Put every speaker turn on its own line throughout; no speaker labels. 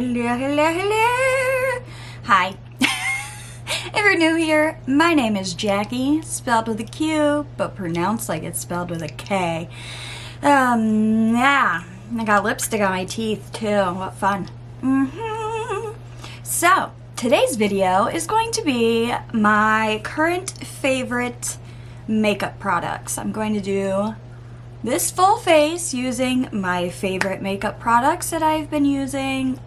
hello. Hi. If you're new here, my name is Jacqie, spelled with a Q, but pronounced like it's spelled with a K. Yeah, I got lipstick on my teeth too. What fun. So, today's video is going to be my current favorite makeup products. I'm going to do this full face using my favorite makeup products that I've been using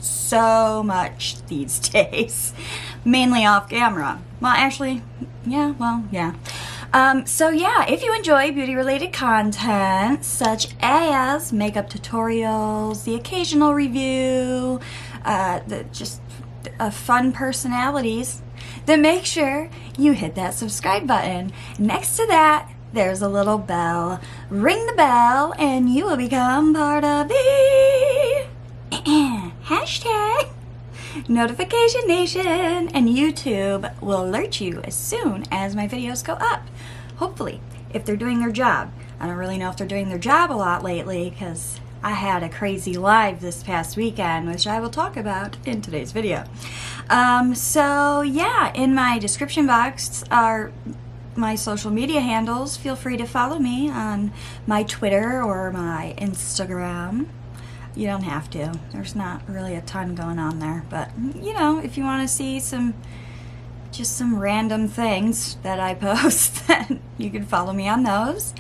so much these days, mainly off camera. Well, actually, yeah. So yeah, if you enjoy beauty related content such as makeup tutorials, the occasional review, just fun personalities, then make sure you hit that subscribe button. Next to that, there's a little bell. Ring the bell and you will become part of the hashtag Notification Nation, and YouTube will alert you as soon as my videos go up. Hopefully, if they're doing their job. I don't really know if they're doing their job a lot lately because I had a crazy live this past weekend, which I will talk about in today's video. So yeah, in my description box are my social media handles. Feel free to follow me on my Twitter or my Instagram. You don't have to. There's not really a ton going on there, but you know, if you want to see just some random things that I post, then you can follow me on those.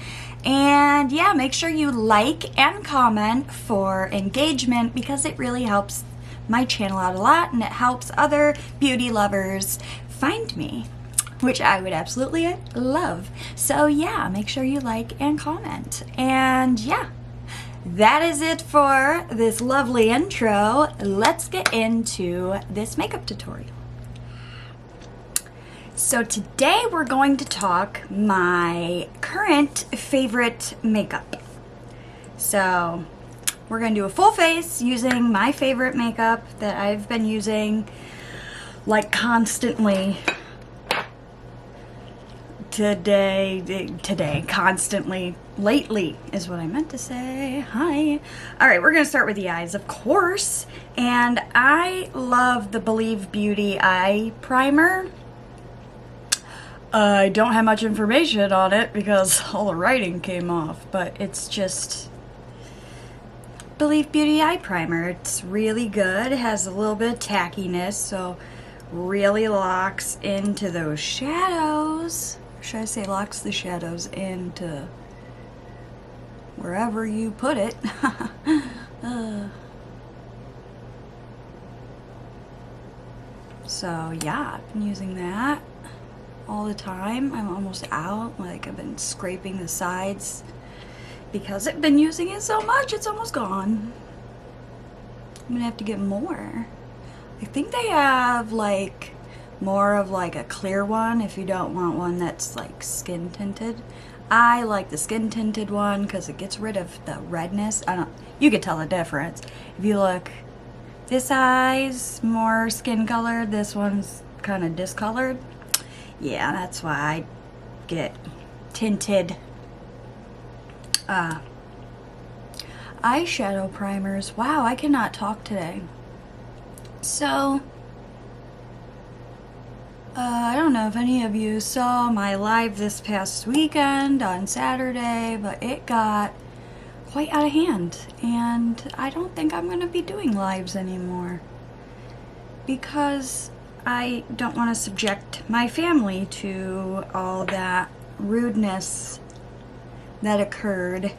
And yeah, make sure you like and comment for engagement because it really helps my channel out a lot and it helps other beauty lovers find me, which I would absolutely love. So yeah, make sure you like and comment. And yeah, that is it for this lovely intro. Let's get into this makeup tutorial. So today we're going to talk my current favorite makeup. So we're going to do a full face using my favorite makeup that I've been using like constantly constantly, lately is what I meant to say. Hi. Alright, we're going to start with the eyes, of course. And I love the Believe Beauty Eye Primer. I don't have much information on it because all the writing came off, but it's just Believe Beauty Eye Primer. It's really good. It has a little bit of tackiness, so really locks into those shadows. Should I say locks the shadows into wherever you put it? So yeah, I've been using that all the time. I'm almost out. Like, I've been scraping the sides because I've been using it so much. It's almost gone. I'm gonna have to get more. I think they have like more of like a clear one if you don't want one that's like skin tinted. I like the skin tinted one because it gets rid of the redness. You can tell the difference. If you look, this eye's more skin colored, this one's kind of discolored. Yeah, that's why I get tinted eyeshadow primers. Wow, I cannot talk today. So I don't know if any of you saw my live this past weekend on Saturday, but it got quite out of hand, and I don't think I'm going to be doing lives anymore because I don't want to subject my family to all that rudeness that occurred.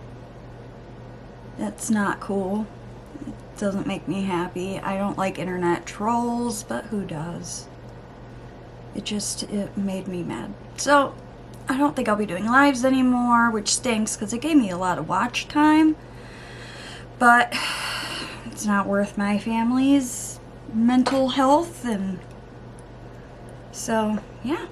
That's not cool. It doesn't make me happy. I don't like internet trolls, but who does? It made me mad. So I don't think I'll be doing lives anymore, which stinks because it gave me a lot of watch time, but it's not worth my family's mental health, and so yeah,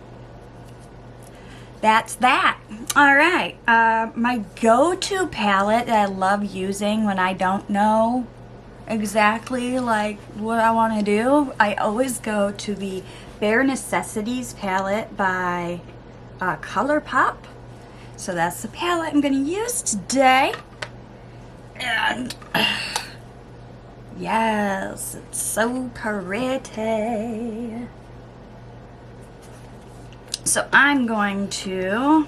that's that. Alright, my go-to palette that I love using when I don't know exactly like what I want to do, I always go to the Bare Necessities palette by ColourPop. So that's the palette I'm going to use today. And Yes, it's so pretty. So I'm going to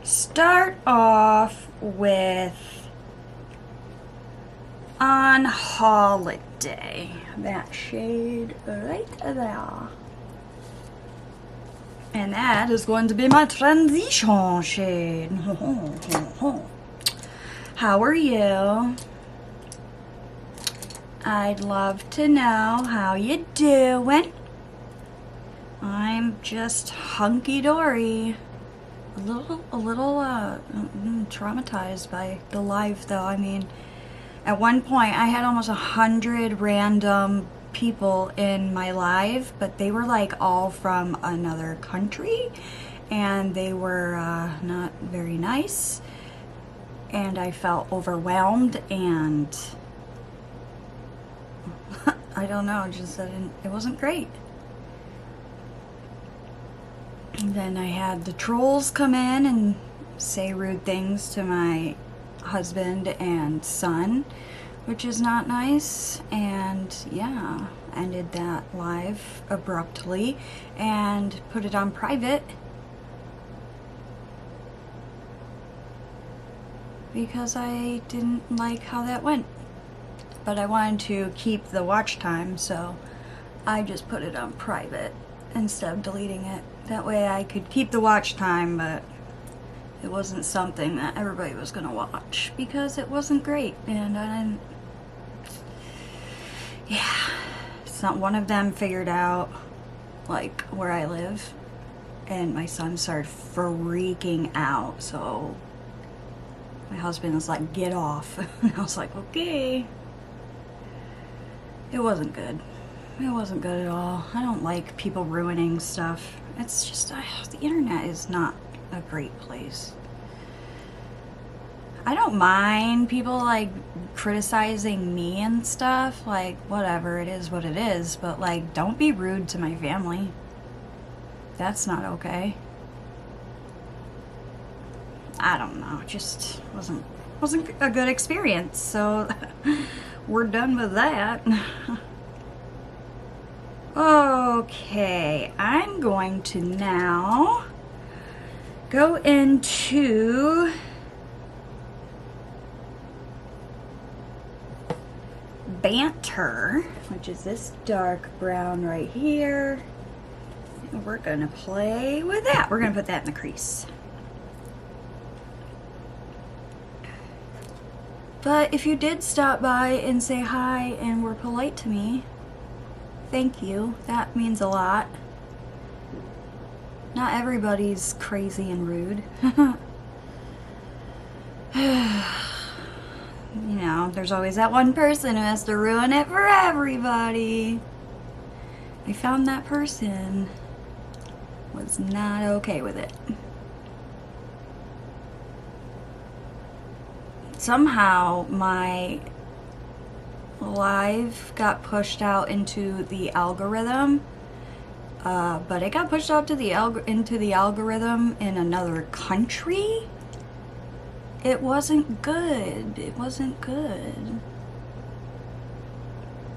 start off with On Holiday. That shade right there. And that is going to be my transition shade. How are you? I'd love to know how you doing. I'm just hunky-dory. A little traumatized by the live though. I mean, at one point I had almost 100 random people in my live, but they were like all from another country and they were not very nice, and I felt overwhelmed, and I don't know, just it wasn't great. And then I had the trolls come in and say rude things to my husband and son, which is not nice. And yeah, ended that live abruptly and put it on private because I didn't like how that went. But I wanted to keep the watch time, so I just put it on private instead of deleting it. That way I could keep the watch time, but it wasn't something that everybody was gonna watch because it wasn't great, and I didn't. Yeah, one of them figured out like where I live, and my son started freaking out. So my husband was like, "Get off," and I was like, "Okay." It wasn't good. It wasn't good at all. I don't like people ruining stuff. It's just, the internet is not a great place. I don't mind people like criticizing me and stuff, like whatever, it is what it is, but like don't be rude to my family. That's not okay. I don't know, it just wasn't a good experience, so we're done with that. Okay, I'm going to now go into Banter, which is this dark brown right here. And we're gonna play with that. We're gonna put that in the crease. But if you did stop by and say hi and were polite to me, thank you. That means a lot. Not everybody's crazy and rude. You know, there's always that one person who has to ruin it for everybody. I found that person was not okay with it. Somehow my live got pushed out into the algorithm, but it got pushed out to into the algorithm in another country. It wasn't good. It wasn't good.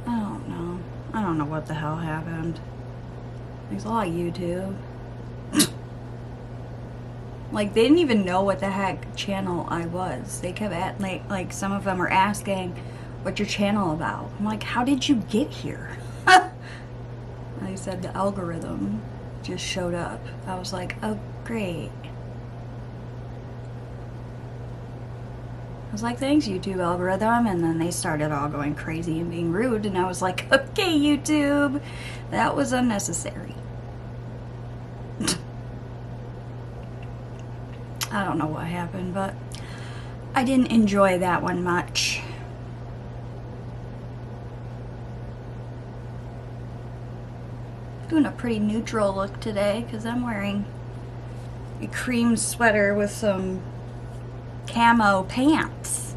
I don't know what the hell happened. There's a lot of YouTube. Like, they didn't even know what the heck channel I was. They kept at like some of them were asking, "What's your channel about?" I'm like, "How did you get here?" I said the algorithm just showed up. I was like, "Oh, great." I was like, "Thanks, YouTube algorithm," and then they started all going crazy and being rude, and I was like, "Okay, YouTube, that was unnecessary." I don't know what happened, but I didn't enjoy that one much. Doing a pretty neutral look today because I'm wearing a cream sweater with some camo pants.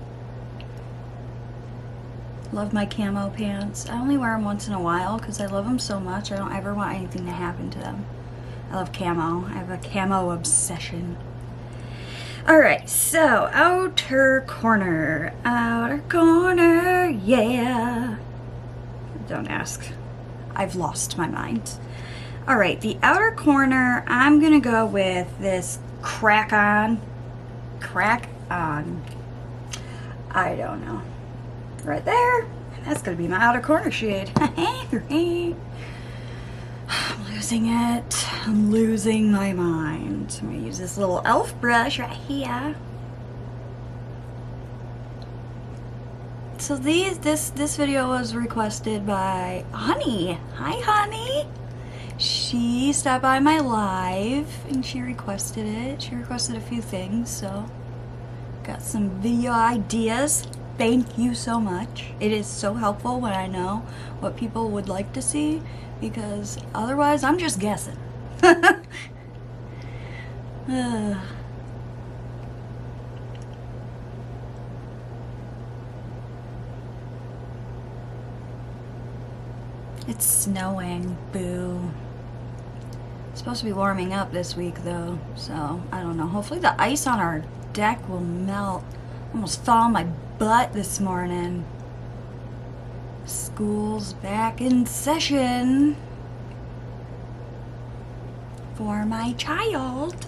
Love my camo pants. I only wear them once in a while because I love them so much. I don't ever want anything to happen to them. I love camo. I have a camo obsession. Alright, so outer corner, yeah. Don't ask. I've lost my mind. All right, the outer corner, I'm gonna go with this crack on. I don't know. Right there. That's gonna be my outer corner shade. I'm losing it. I'm losing my mind. I'm gonna use this little E.L.F. brush right here. So this video was requested by Honey. Hi, Honey. She stopped by my live and she requested it. She requested a few things, so got some video ideas. Thank you so much. It is so helpful when I know what people would like to see, because otherwise I'm just guessing. It's snowing. Boo. It's supposed to be warming up this week though, so I don't know. Hopefully the ice on our deck will melt. Almost fell on my butt this morning. School's back in session for my child.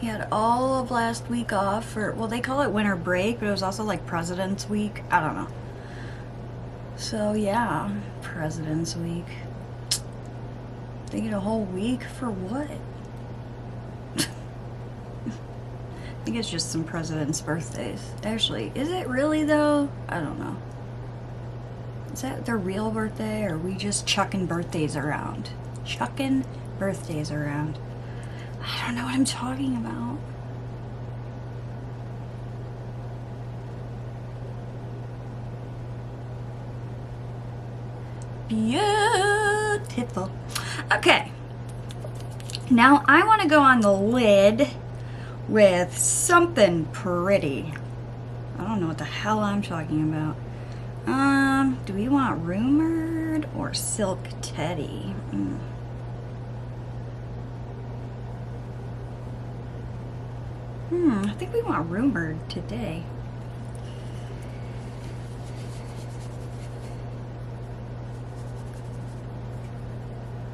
He had all of last week off for, well, they call it winter break, but it was also like President's Week. I don't know. So yeah, President's Week. They get a whole week for what? I think it's just some presidents' birthdays. Actually, is it really though? I don't know. Is that their real birthday, or are we just chucking birthdays around? Chucking birthdays around. I don't know what I'm talking about. Beautiful. Okay. Now I want to go on the lid with something pretty. I don't know what the hell I'm talking about. Do we want Rumored or Silk Teddy? I think we want Rumored today.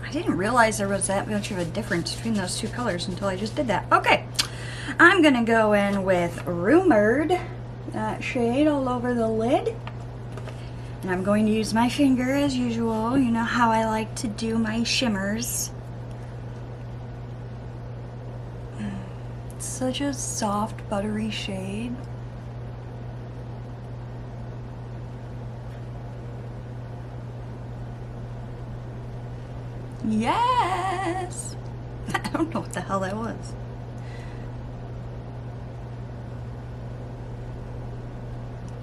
I didn't realize there was that much of a difference between those two colors until I just did that. Okay. I'm gonna go in with Rumored, that shade all over the lid. And I'm going to use my finger as usual. You know how I like to do my shimmers. It's such a soft, buttery shade. Yes! I don't know what the hell that was.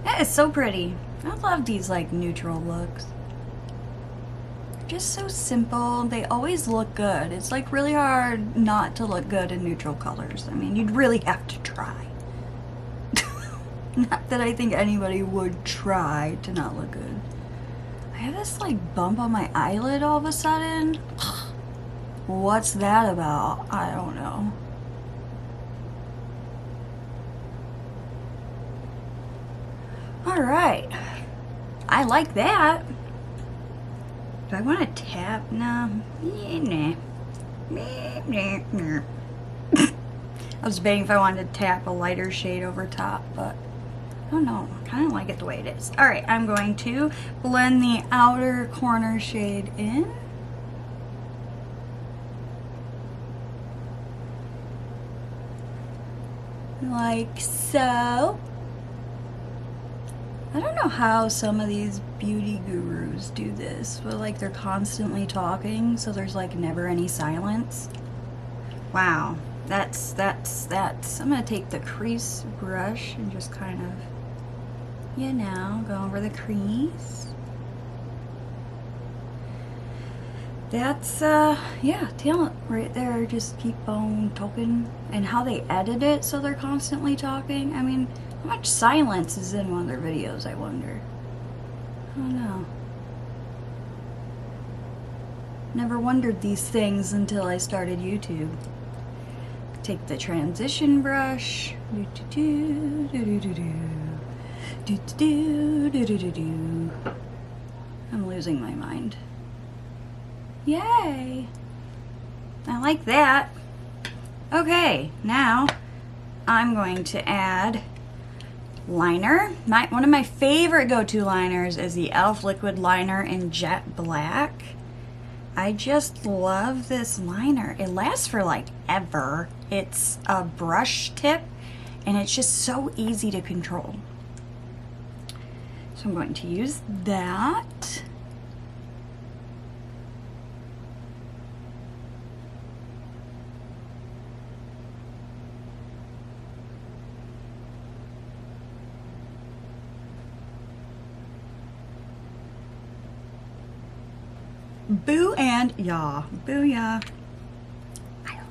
That is so pretty. I love these like neutral looks. They're just so simple. They always look good. It's like really hard not to look good in neutral colors. I mean, you'd really have to try. Not that I think anybody would try to not look good. I have this like bump on my eyelid all of a sudden. What's that about? I don't know. All right, I like that. Do I want to tap? No. Nah. I was debating if I wanted to tap a lighter shade over top, but I don't know. I kind of like it the way it is. All right, I'm going to blend the outer corner shade in. Like so. I don't know how some of these beauty gurus do this, but like they're constantly talking, so there's like never any silence. Wow, that's. I'm gonna take the crease brush and just kind of, you know, go over the crease. That's, yeah, talent right there. Just keep on talking. And how they edit it so they're constantly talking. I mean, how much silence is in one of their videos, I wonder? I don't know. Never wondered these things until I started YouTube. Take the transition brush. Do, do, do, do, do, do. I'm losing my mind. Yay! I like that. Okay, now I'm going to add liner. One of my favorite go-to liners is the E.L.F. liquid liner in jet black. I just love this liner. It lasts for like ever. It's a brush tip and it's just so easy to control. So I'm going to use that. Boo and yah. Booyah. I don't know.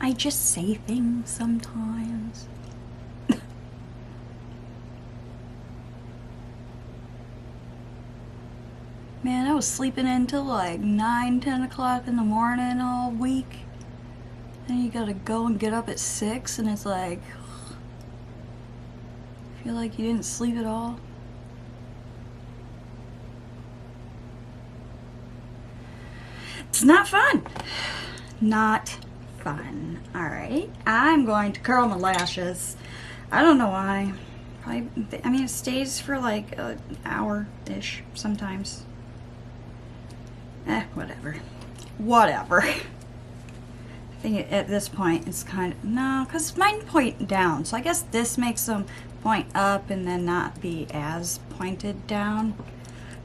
I just say things sometimes. Man, I was sleeping until like 9, 10 o'clock in the morning all week. Then you gotta go and get up at 6 and it's like, feel like you didn't sleep at all. It's not fun. Not fun. Alright, I'm going to curl my lashes. I don't know why. Probably, I mean, it stays for like an hour-ish sometimes. Whatever. Whatever. I think at this point it's kind of, no, because mine point down. So I guess this makes them point up and then not be as pointed down.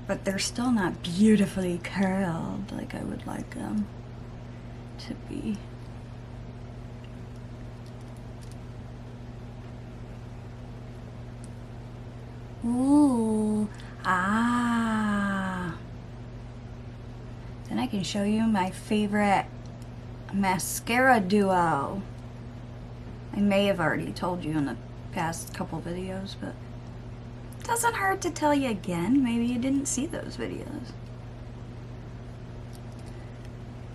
But they're still not beautifully curled like I would like them to be. Ooh, ah. Then I can show you my favorite mascara duo. I may have already told you in the past couple videos, but it doesn't hurt to tell you again. Maybe you didn't see those videos.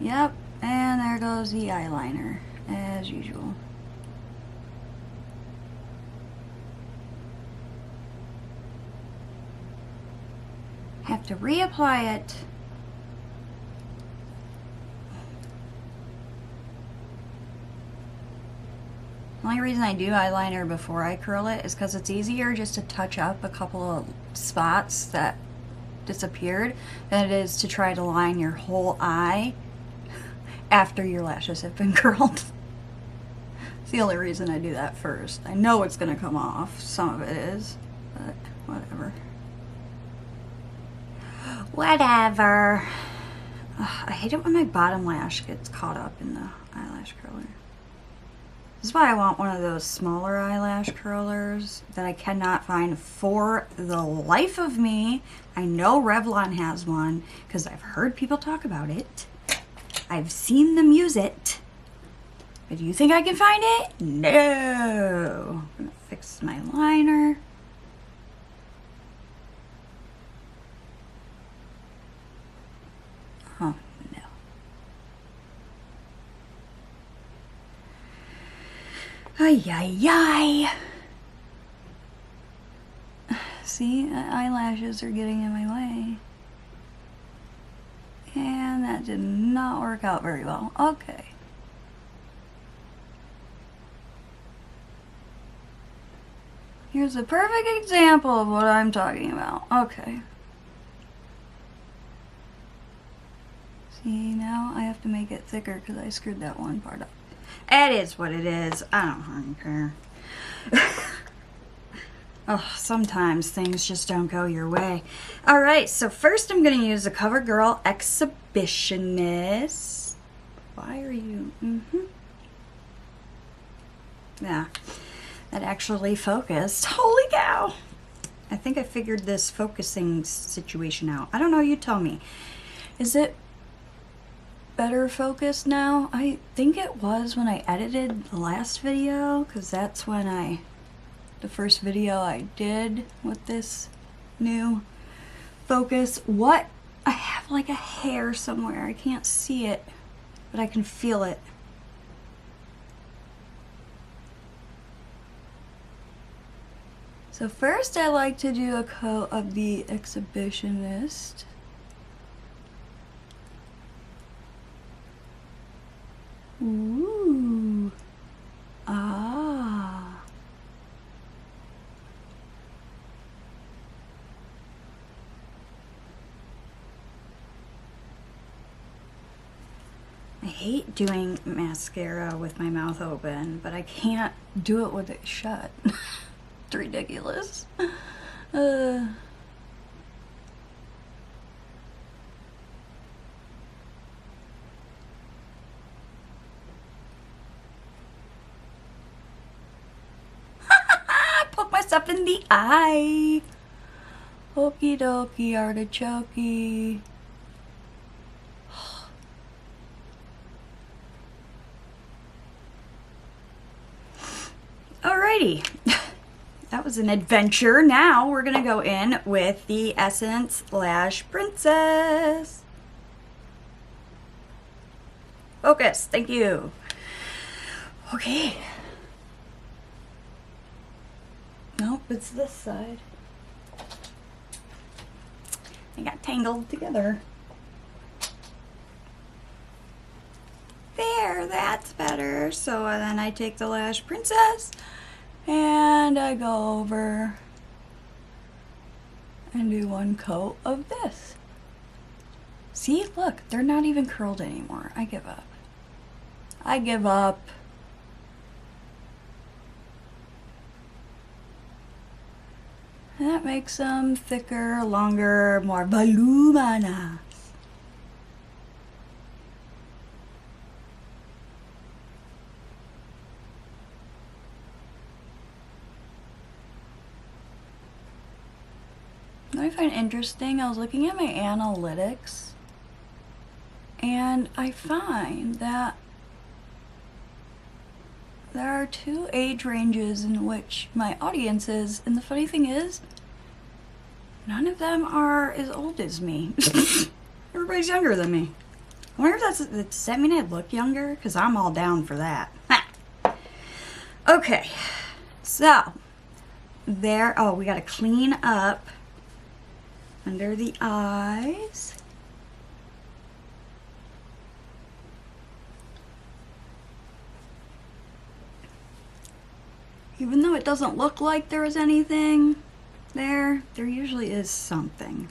Yep, and there goes the eyeliner, as usual. Have to reapply it. The only reason I do eyeliner before I curl it is because it's easier just to touch up a couple of spots that disappeared than it is to try to line your whole eye after your lashes have been curled. It's the only reason I do that first. I know it's going to come off. Some of it is, but whatever. Whatever. Ugh, I hate it when my bottom lash gets caught up in the eyelash curler. This is why I want one of those smaller eyelash curlers that I cannot find for the life of me. I know Revlon has one because I've heard people talk about it. I've seen them use it. But do you think I can find it? No. I'm gonna fix my liner. Oh, no. Ay, ay, ay. See, eyelashes are getting in my way. And that did not work out very well. Okay. Here's a perfect example of what I'm talking about. Okay. See, now I have to make it thicker because I screwed that one part up. It is what it is. I don't care. Oh, sometimes things just don't go your way. Alright, so first I'm going to use the CoverGirl Exhibitionist. Why are you... Yeah, that actually focused. Holy cow! I think I figured this focusing situation out. I don't know, you tell me. Is it better focused now? I think it was when I edited the last video, because that's when the first video I did with this new focus. What? I have like a hair somewhere. I can't see it, but I can feel it. So first I like to do a coat of the Exhibitionist. Ooh. Ah. I hate doing mascara with my mouth open, but I can't do it with it shut. It's ridiculous. Poke myself in the eye. Okie dokie artichoke. Alrighty. That was an adventure. Now we're gonna go in with the Essence Lash Princess. Focus, thank you. Okay. Nope, it's this side. They got tangled together. There, that's better. So then I take the Lash Princess and I go over and do one coat of this. See, look, they're not even curled anymore. I give up. I give up. And that makes them thicker, longer, more voluminous. What I find interesting, I was looking at my analytics and I find that there are 2 age ranges in which my audience is, and the funny thing is, none of them are as old as me. Everybody's younger than me. I wonder if does that mean I look younger? Because I'm all down for that. Okay, so there, oh, we gotta clean up under the eyes. Even though it doesn't look like there is anything there usually is something.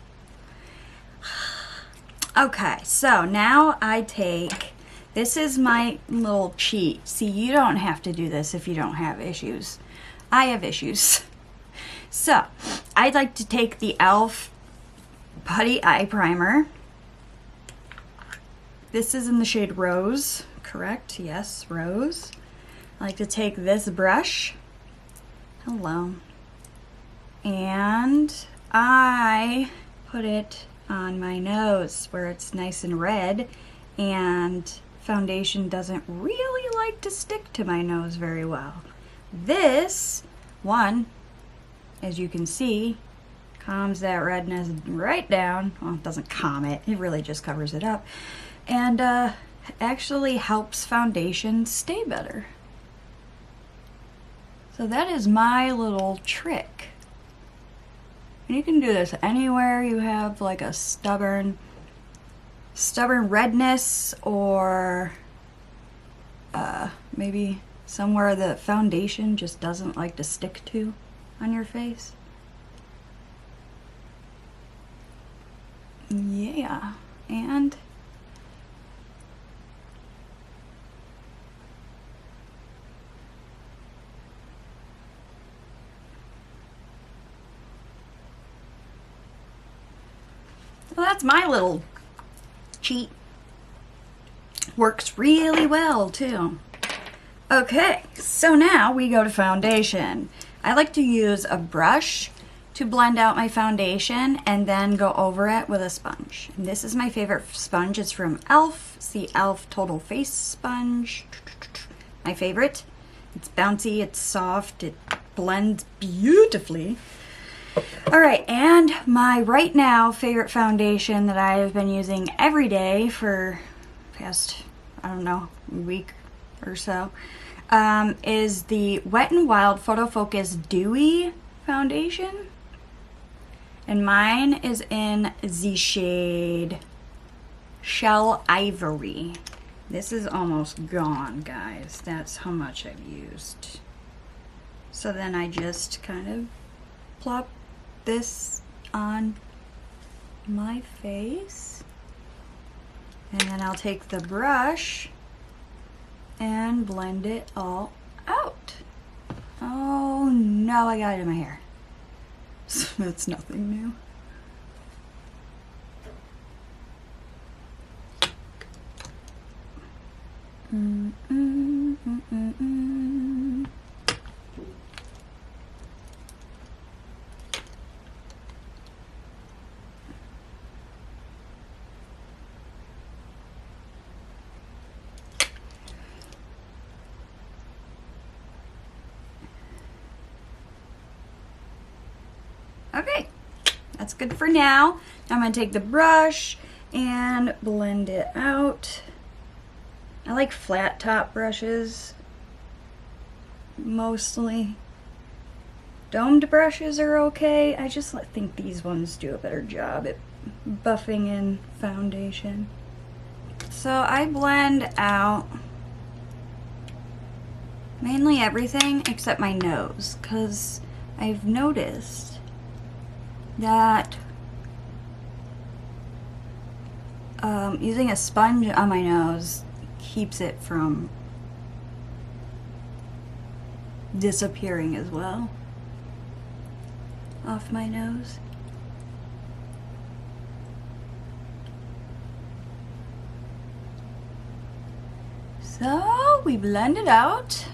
Okay, so now I take, this is my little cheat. See, you don't have to do this if you don't have issues. I have issues. So, I'd like to take the E.L.F. Putty Eye Primer. This is in the shade Rose, correct? Yes, Rose. I like to take this brush. Hello. And I put it on my nose where it's nice and red, and foundation doesn't really like to stick to my nose very well. This one, as you can see, calms that redness right down. Well, it doesn't calm it, it really just covers it up, and actually helps foundation stay better. So that is my little trick. And you can do this anywhere you have like a stubborn redness, or maybe somewhere the foundation just doesn't like to stick to on your face. Yeah, and well, that's my little cheat. Works really well too. Okay, so now we go to foundation. I like to use a brush to blend out my foundation and then go over it with a sponge. And this is my favorite sponge. It's from E.L.F. It's the E.L.F. Total Face Sponge. My favorite. It's bouncy, it's soft, it blends beautifully. Alright, and my right now favorite foundation that I have been using every day for past, I don't know, a week or so, is the Wet n Wild Photo Focus Dewy foundation. And mine is in the shade Shell Ivory. This is almost gone, guys. That's how much I've used. So then I just kind of plop this on my face. And then I'll take the brush and blend it all out. Oh no, I got it in my hair. That's nothing new. Okay, that's good for now. Now I'm gonna take the brush and blend it out. I like flat top brushes mostly. Domed brushes are okay. I just think these ones do a better job at buffing in foundation. So I blend out mainly everything except my nose, because I've noticed that using a sponge on my nose keeps it from disappearing as well off my nose. So we blend it out,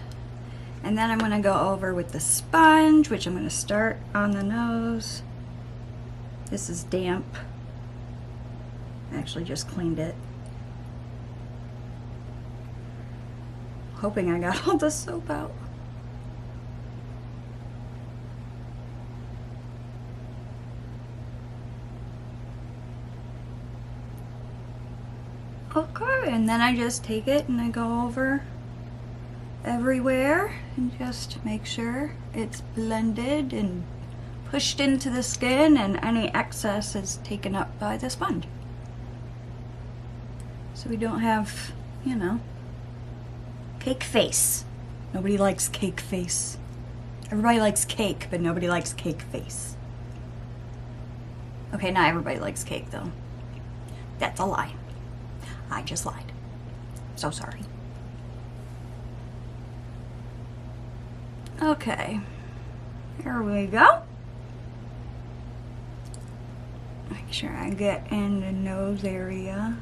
and then I'm going to go over with the sponge, which I'm going to start on the nose. This is damp. I actually just cleaned it. Hoping I got all the soap out. Okay, and then I just take it and I go over everywhere and just make sure it's blended and pushed into the skin, and any excess is taken up by the sponge. So we don't have, you know, cake face. Nobody likes cake face. Everybody likes cake, but nobody likes cake face. Okay, not everybody likes cake though. That's a lie. I just lied. So sorry. Okay, here we go. Make sure I get in the nose area.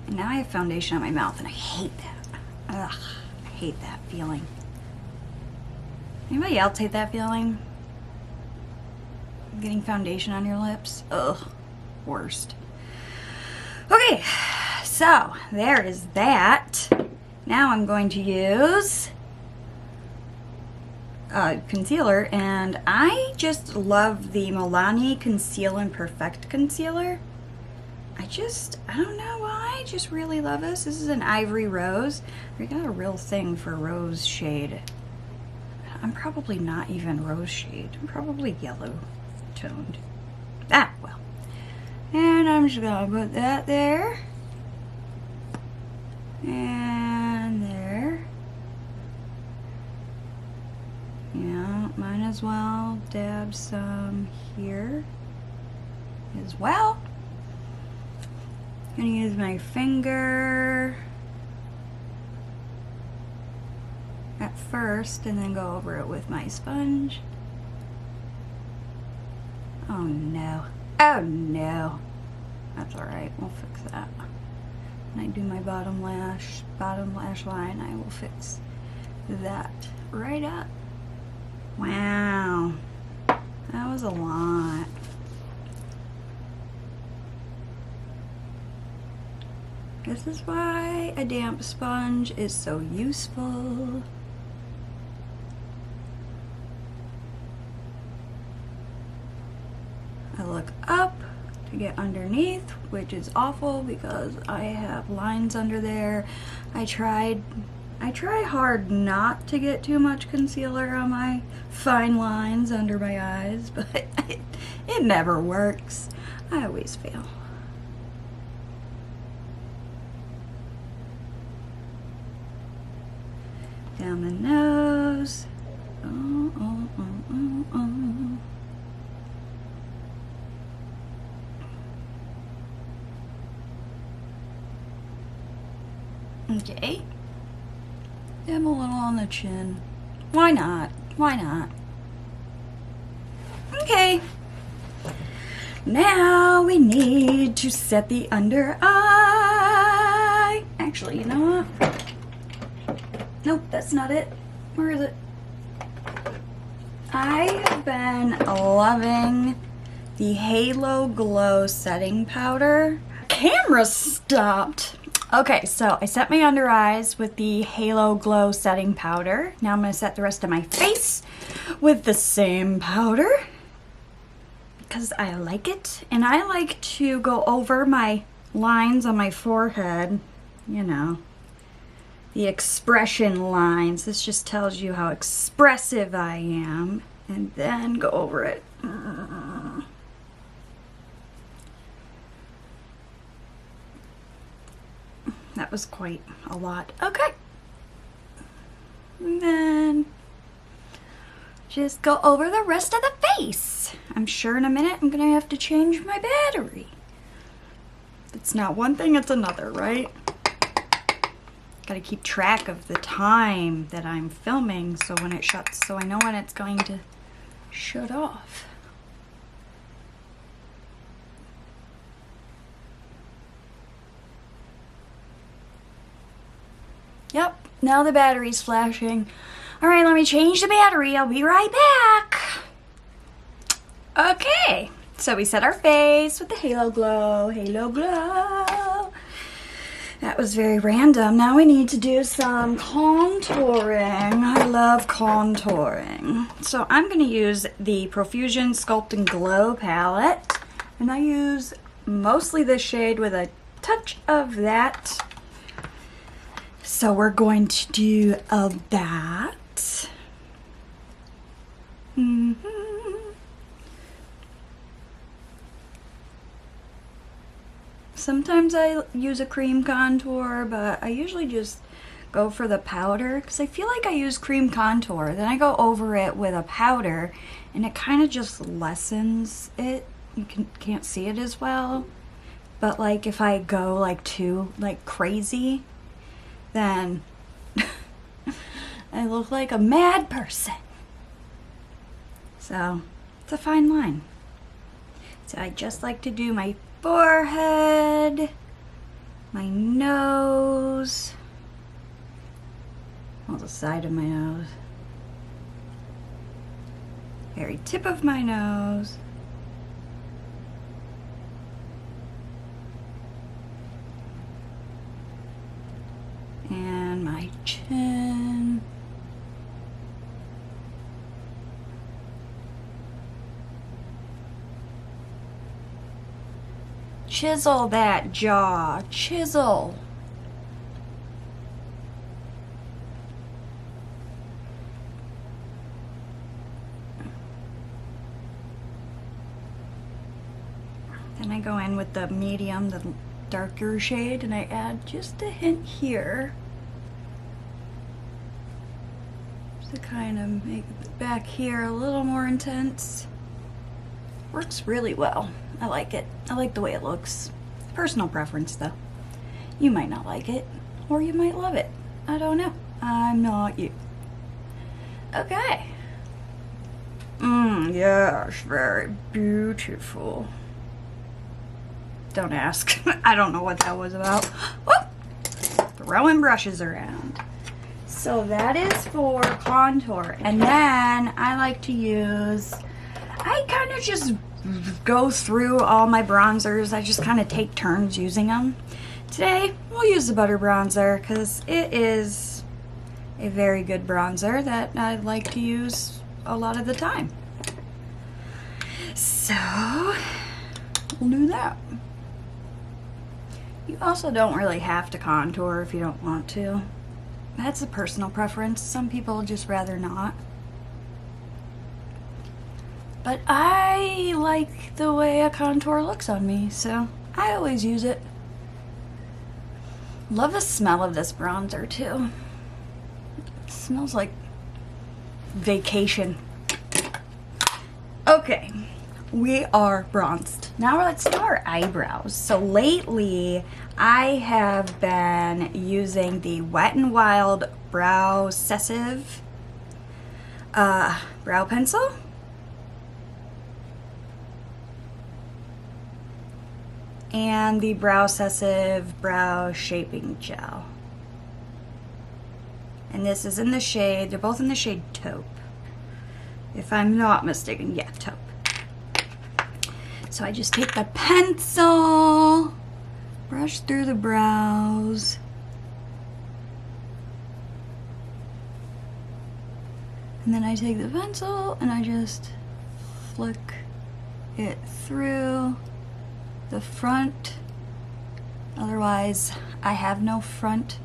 And now I have foundation on my mouth, and I hate that. Ugh, I hate that feeling. Anybody else hate that feeling? Getting foundation on your lips? Ugh, worst. Okay, so there is that. Now I'm going to use concealer, and I just love the Milani Conceal and Perfect concealer. I don't know why, I just really love this. This is an Ivory Rose. I got a real thing for rose shade. I'm probably not even rose shade. I'm probably yellow toned. Ah, well. And I'm just gonna put that there. And there. Yeah, mine as well. Dab some here as well. Gonna use my finger at first and then go over it with my sponge. Oh no. Oh no. That's alright, we'll fix that. When I do my bottom lash line, I will fix that right up. Wow. That was a lot. This is why a damp sponge is so useful. I look up to get underneath, which is awful because I have lines under there. I tried I try hard not to get too much concealer on my fine lines under my eyes, but it never works. I always fail. Down the nose. Oh, oh, oh, oh, oh. Okay. Dab a little on the chin. Why not? Why not? Okay. Now we need to set the under eye. Actually, you know what? Nope, that's not it. Where is it? I have been loving the Halo Glow setting powder. Camera stopped. Okay, so I set my under eyes with the Halo Glow setting powder. Now I'm going to set the rest of my face with the same powder because I like it. And I like to go over my lines on my forehead, you know, the expression lines. This just tells you how expressive I am. And then go over it. That was quite a lot. Okay. And then just go over the rest of the face. I'm sure in a minute I'm gonna have to change my battery. It's not one thing, it's another, right? Gotta keep track of the time that I'm filming so when it shuts, so I know when it's going to shut off. Yep, now the battery's flashing. All right, let me change the battery. I'll be right back. Okay, so we set our face with the Halo Glow. Halo Glow. That was very random. Now we need to do some contouring. I love contouring. So I'm going to use the Profusion Sculpt and Glow palette. And I use mostly this shade with a touch of that. So we're going to do that. Sometimes I use a cream contour, but I usually just go for the powder because I feel like I use cream contour. Then I go over it with a powder and it kind of just lessens it. You can't see it as well. But like if I go like too like crazy, then I look like a mad person. So it's a fine line. So I just like to do my forehead, my nose, well, the side of my nose, very tip of my nose, and my chin. Chisel that jaw, chisel. Then I go in with the medium, the darker shade, and I add just a hint here to kind of make the back here a little more intense. Works really well. I like it. I like the way it looks. Personal preference though. You might not like it, or you might love it. I don't know. I'm not you. Okay. Yes, very beautiful. Don't ask. I don't know what that was about. Whoop! Throwing brushes around. So that is for contour. And then I like to use, I kind of just go through all my bronzers. I just kind of take turns using them. Today we'll use the butter bronzer because it is a very good bronzer that I like to use a lot of the time. So we'll do that. You also don't really have to contour if you don't want to. That's a personal preference. Some people just rather not. But I like the way a contour looks on me, so I always use it. Love the smell of this bronzer too. It smells like vacation. Okay, we are bronzed. Now let's do our eyebrows. So lately, I have been using the Wet n Wild Brow Obsessive brow pencil. And the Brow Obsessive Brow Shaping Gel. And this is in the shade, they're both in the shade Taupe. If I'm not mistaken, yeah, Taupe. So I just take the pencil, brush through the brows. And then I take the pencil and I just flick it through the front. Otherwise, I have no front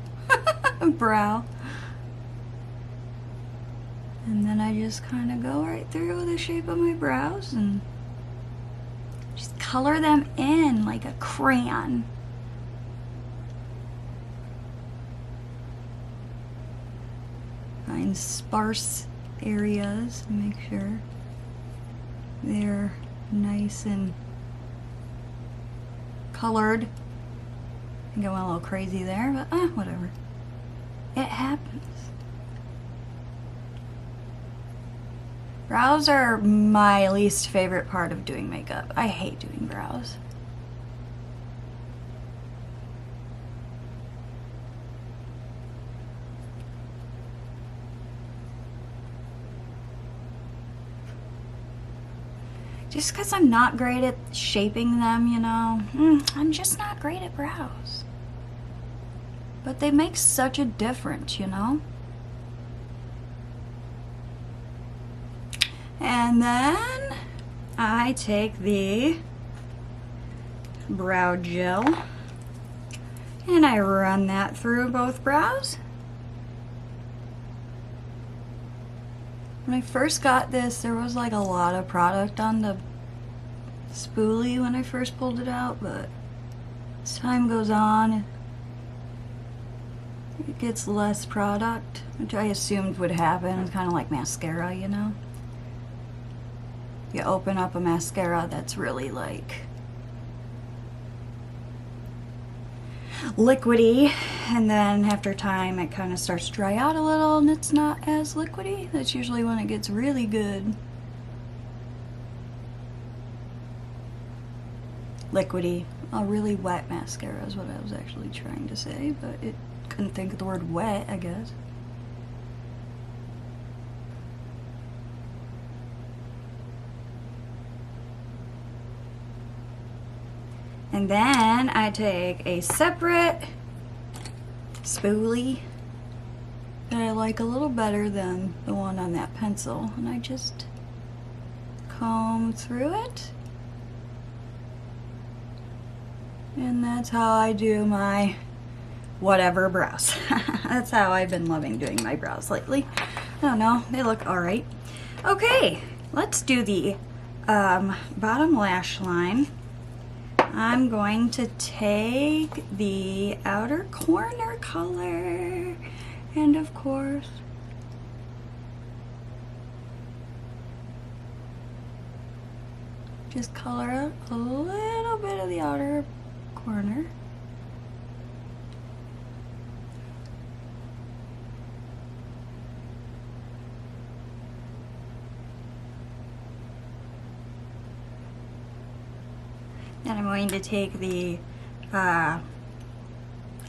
brow. And then I just kind of go right through the shape of my brows and just color them in like a crayon. Find sparse areas and make sure they're nice and colored. I think I went a little crazy there, but whatever. It happens. Brows are my least favorite part of doing makeup. I hate doing brows. Just because I'm not great at shaping them, you know. I'm just not great at brows. But they make such a difference, you know. And then I take the brow gel and I run that through both brows. When I first got this, there was like a lot of product on the spoolie when I first pulled it out, but as time goes on, it gets less product, which I assumed would happen. It's kind of like mascara, you know? You open up a mascara that's really like liquidy, and then after time it kind of starts to dry out a little and it's not as liquidy. That's usually when it gets really good. Liquidy. A really wet mascara is what I was actually trying to say, but it couldn't think of the word wet, I guess. And then I take a separate spoolie that I like a little better than the one on that pencil, and I just comb through it. And that's how I do my whatever brows. That's how I've been loving doing my brows lately. I don't know, they look alright. Okay, let's do the bottom lash line. I'm going to take the outer corner color and of course just color a little bit of the outer corner. And I'm going to take the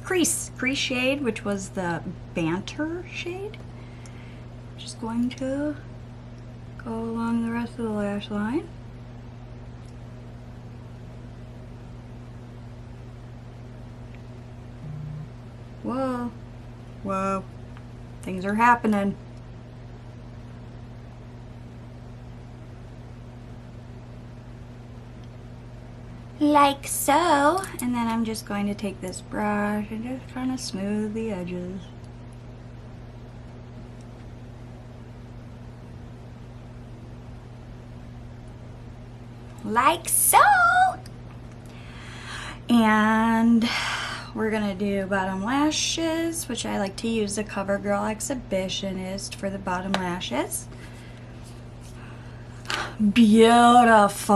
crease shade, which was the Banter shade. Just going to go along the rest of the lash line. Whoa, whoa, things are happening. Like so. And then I'm just going to take this brush and just kind of smooth the edges. like so. And we're gonna do bottom lashes, which I like to use the CoverGirl Exhibitionist for the bottom lashes. Beautiful.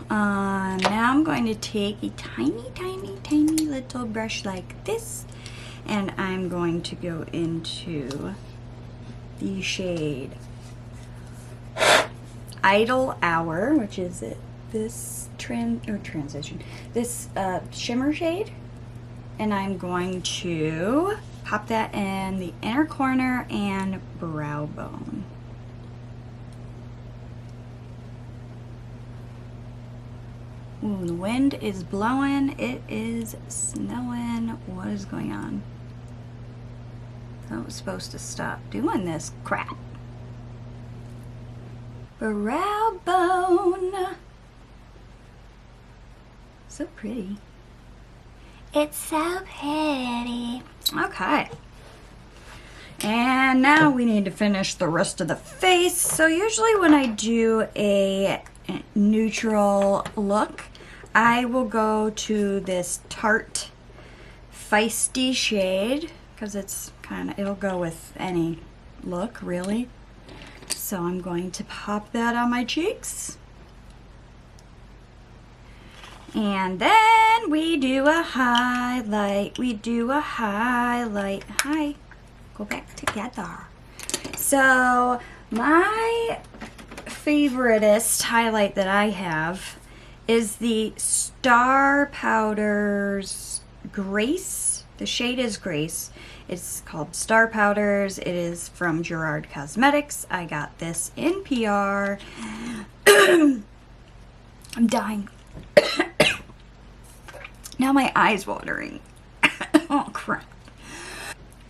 Now I'm going to take a tiny little brush like this, and I'm going to go into the shade Idle Hour, which is this this shimmer shade, and I'm going to pop that in the inner corner and brow bone. Ooh, the wind is blowing. It is snowing. What is going on? I was supposed to stop doing this crap. Brow bone. So pretty. It's so pretty. Okay. And now we need to finish the rest of the face. So usually when I do a neutral look, I will go to this Tarte Feisty shade because it's it'll go with any look really. So I'm going to pop that on my cheeks. And then we do a highlight. Hi, go back together. So my favoriteest highlight that I have is the Star Powders Grace. The shade is Grace. It's called Star Powders. It is from Gerard Cosmetics. I got this in PR. I'm dying. Now my eye's watering. Oh crap.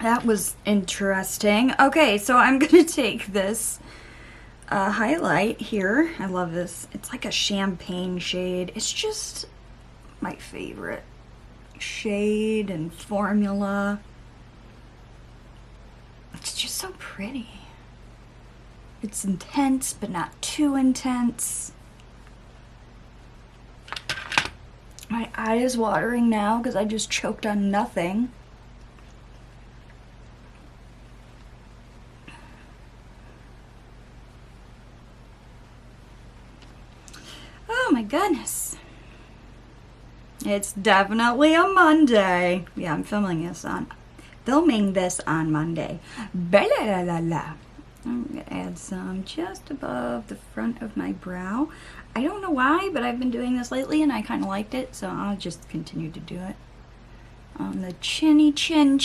That was interesting. Okay, so I'm gonna take this highlight here. I love this. It's like a champagne shade. It's just my favorite shade and formula. It's just so pretty. It's intense, but not too intense. My eye is watering now because I just choked on nothing. Oh my goodness. It's definitely a Monday. Yeah, I'm filming this on Monday. Ba-la-la-la-la. I'm gonna add some just above the front of my brow. I don't know why, but I've been doing this lately and I kind of liked it, so I'll just continue to do it. On the chinny chin.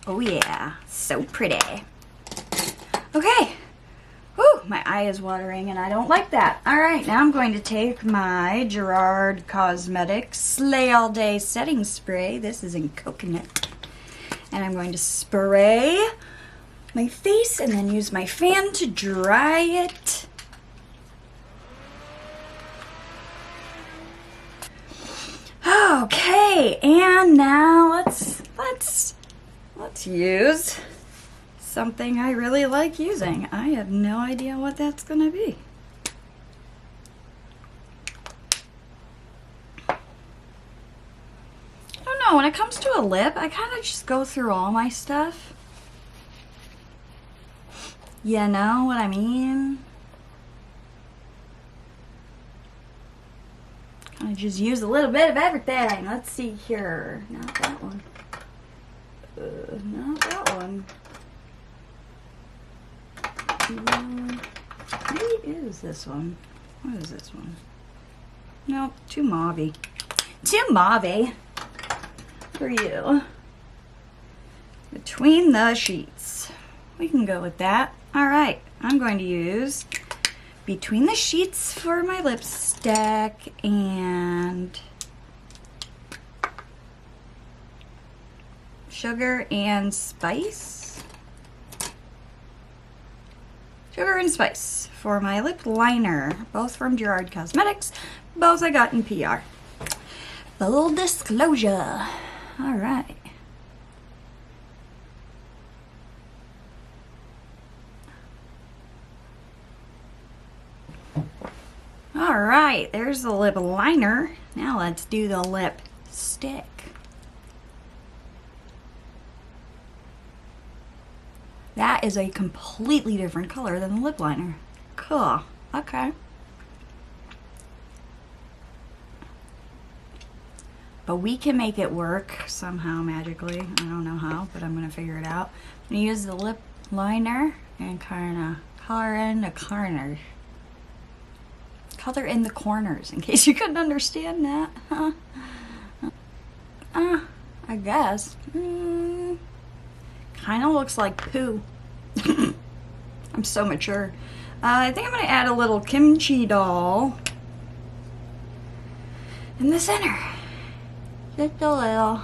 Oh yeah, so pretty. Okay. Whew, my eye is watering and I don't like that. All right, now I'm going to take my Gerard Cosmetics Slay All Day Setting Spray. This is in coconut. And I'm going to spray my face and then use my fan to dry it. Okay, and now let's use something I really like using. I have no idea what that's gonna be. I don't know, when it comes to a lip, I kind of just go through all my stuff. You know what I mean? Kind of just use a little bit of everything. Let's see here. Not that one. Not that one. Maybe it is this one. What is this one? Nope, too mauve-y. Too mauve for you. Between the Sheets. We can go with that. Alright, I'm going to use Between the Sheets for my lipstick and Sugar and Spice. Sugar and Spice for my lip liner, both from Gerard Cosmetics, both I got in PR. Full disclosure. All right. All right, there's the lip liner. Now let's do the lipstick. That is a completely different color than the lip liner. Cool. Okay. But we can make it work somehow magically. I don't know how, but I'm gonna figure it out. I'm gonna use the lip liner and kind of color in the corners. Color in the corners, in case you couldn't understand that. Huh? I guess. Kind of looks like poo. I'm so mature. I think I'm gonna add a little kimchi doll in the center. Just a little.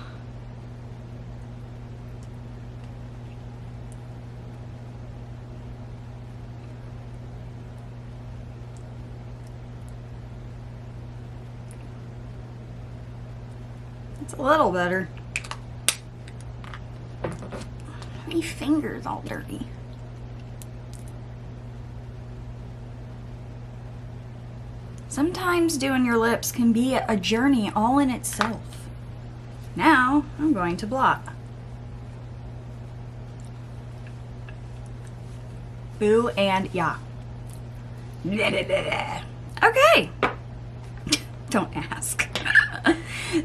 It's a little better. My finger's all dirty. Sometimes doing your lips can be a journey all in itself. Now, I'm going to blot. Boo and yeah. Okay. Don't ask.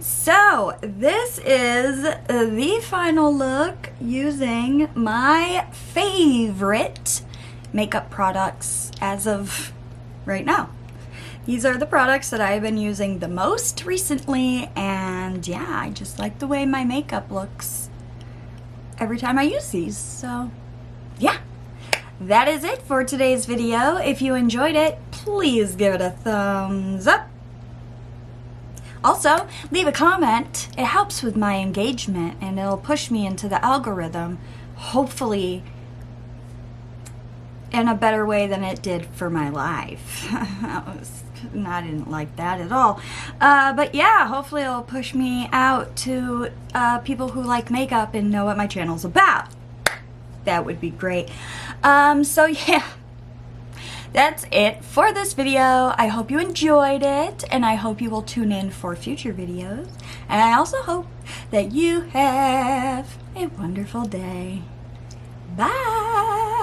So, this is the final look using my favorite makeup products as of right now. These are the products that I've been using the most recently, and yeah, I just like the way my makeup looks every time I use these. So, yeah. That is it for today's video. If you enjoyed it, please give it a thumbs up. Also, leave a comment. It helps with my engagement and it'll push me into the algorithm, hopefully in a better way than it did for my life. I didn't like that at all. But yeah, hopefully it'll push me out to people who like makeup and know what my channel's about. That would be great. So yeah. That's it for this video. I hope you enjoyed it, and I hope you will tune in for future videos. And I also hope that you have a wonderful day. Bye!